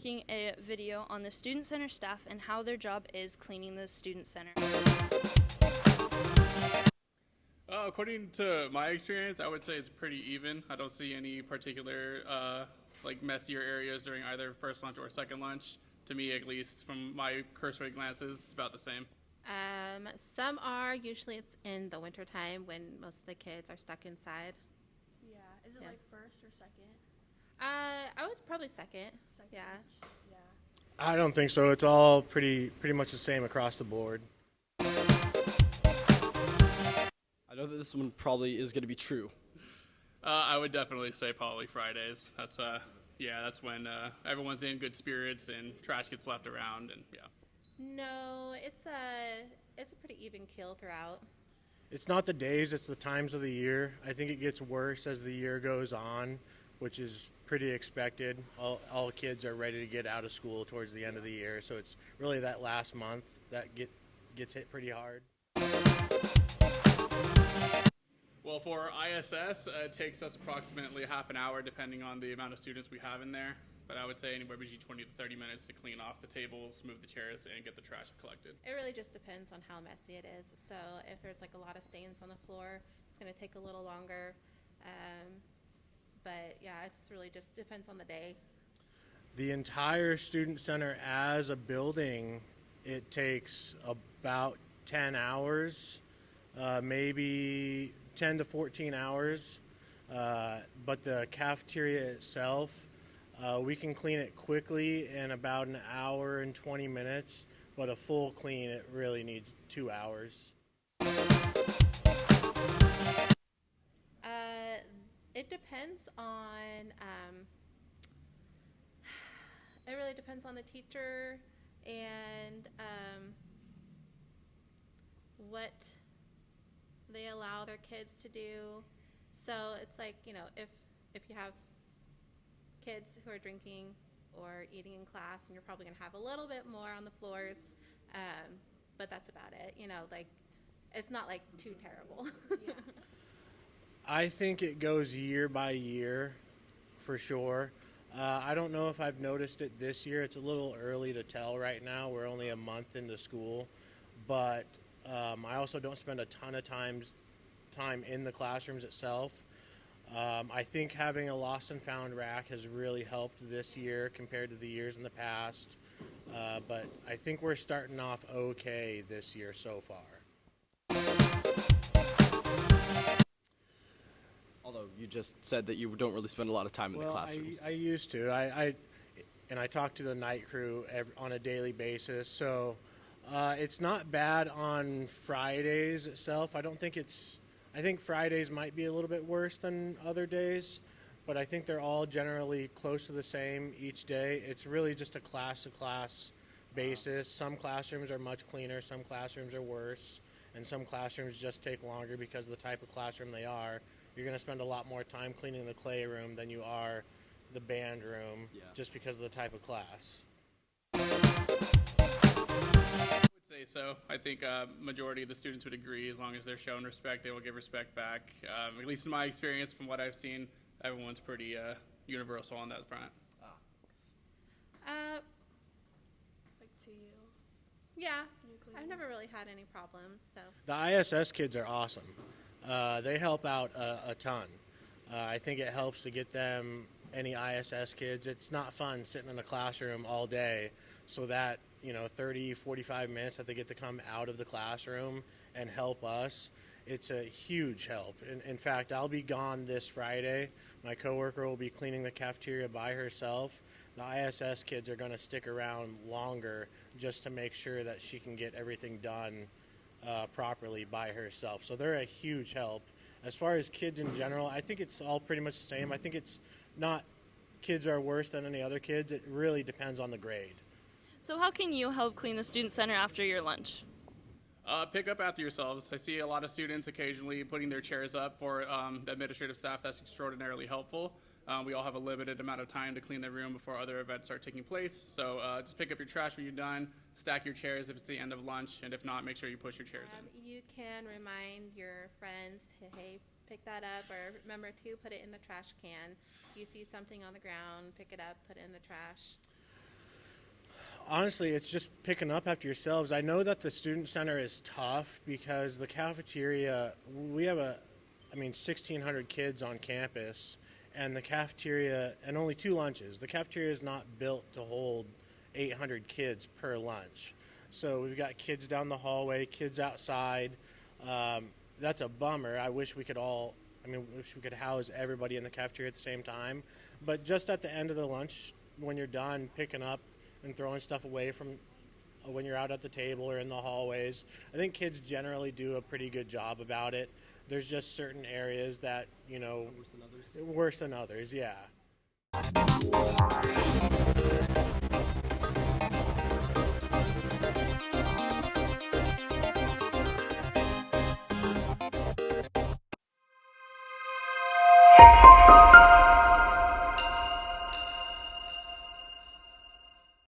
making a video on the Student Center staff and how their job is cleaning the Student Center. According to my experience, I would say it's pretty even. I don't see any particular messier areas during either first lunch or second lunch. To me, at least, from my cursory glances, it's about the same. Some are. Usually it's in the wintertime when most of the kids are stuck inside. Yeah. Is it like first or second? I would probably second. Yeah. Yeah. I don't think so. It's all pretty much the same across the board. I know that this one probably is going to be true. I would definitely say probably Fridays. That's when everyone's in good spirits and trash gets left around, and yeah. No, it's a pretty even kill throughout. It's not the days, it's the times of the year. I think it gets worse as the year goes on, which is pretty expected. All kids are ready to get out of school towards the end of the year, so it's really that last month that gets hit pretty hard. Well, for ISS, it takes us approximately half an hour depending on the amount of students we have in there. But I would say anywhere between 20 to 30 minutes to clean off the tables, move the chairs, and get the trash collected. It really just depends on how messy it is. So if there's like a lot of stains on the floor, it's going to take a little longer. But yeah, it's really just depends on the day. The entire Student Center as a building, it takes about 10 hours, maybe 10 to 14 hours. But the cafeteria itself, we can clean it quickly in about an hour and 20 minutes, but a full clean, it really needs 2 hours. It depends on, it really depends on the teacher and what they allow their kids to do. So it's like, if you have kids who are drinking or eating in class, and you're probably going to have a little bit more on the floors, but that's about it. It's not like too terrible. Yeah. I think it goes year by year, for sure. I don't know if I've noticed it this year. It's a little early to tell right now. We're only a month into school, but I also don't spend a ton of time in the classrooms itself. I think having a lost and found rack has really helped this year compared to the years in the past, but I think we're starting off okay this year so far. Although you just said that you don't really spend a lot of time in the classrooms. I used to. I talk to the night crew on a daily basis, so it's not bad on Fridays itself. I think Fridays might be a little bit worse than other days, but I think they're all generally close to the same each day. It's really just a class-to-class basis. Some classrooms are much cleaner, some classrooms are worse, and some classrooms just take longer because of the type of classroom they are. You're going to spend a lot more time cleaning the clay room than you are the band room, just because of the type of class. I would say so. I think majority of the students would agree. As long as they're shown respect, they will give respect back. At least in my experience, from what I've seen, everyone's pretty universal on that front. Like to you. Yeah, I've never really had any problems. So The ISS kids are awesome. They help out a ton. I think it helps to get them, any ISS kids. It's not fun sitting in a classroom all day, so that 30, 45 minutes that they get to come out of the classroom and help us, it's a huge help. In fact, I'll be gone this Friday. My coworker will be cleaning the cafeteria by herself. The ISS kids are going to stick around longer just to make sure that she can get everything done properly by herself. So they're a huge help. As far as kids in general, I think it's all pretty much the same. I think it's not kids are worse than any other kids. It really depends on the grade. So how can you help clean the Student Center after your lunch? Pick up after yourselves. I see a lot of students occasionally putting their chairs up for the administrative staff. That's extraordinarily helpful. We all have a limited amount of time to clean the room before other events start taking place. So just pick up your trash when you're done, stack your chairs if it's the end of lunch, and if not, make sure you push your chairs in. you can remind your friends, hey, pick that up, or remember to put it in the trash can. If you see something on the ground, pick it up, put it in the trash. Honestly, it's just picking up after yourselves. I know that the student center is tough because the cafeteria, we have 1,600 kids on campus, and the cafeteria, and only 2 lunches. The cafeteria is not built to hold 800 kids per lunch. So we've got kids down the hallway, kids outside. That's a bummer. I wish we could house everybody in the cafeteria at the same time. But just at the end of the lunch, when you're done picking up and throwing stuff away from when you're out at the table or in the hallways, I think kids generally do a pretty good job about it. There's just certain areas that, Worse than others. worse than others, yeah.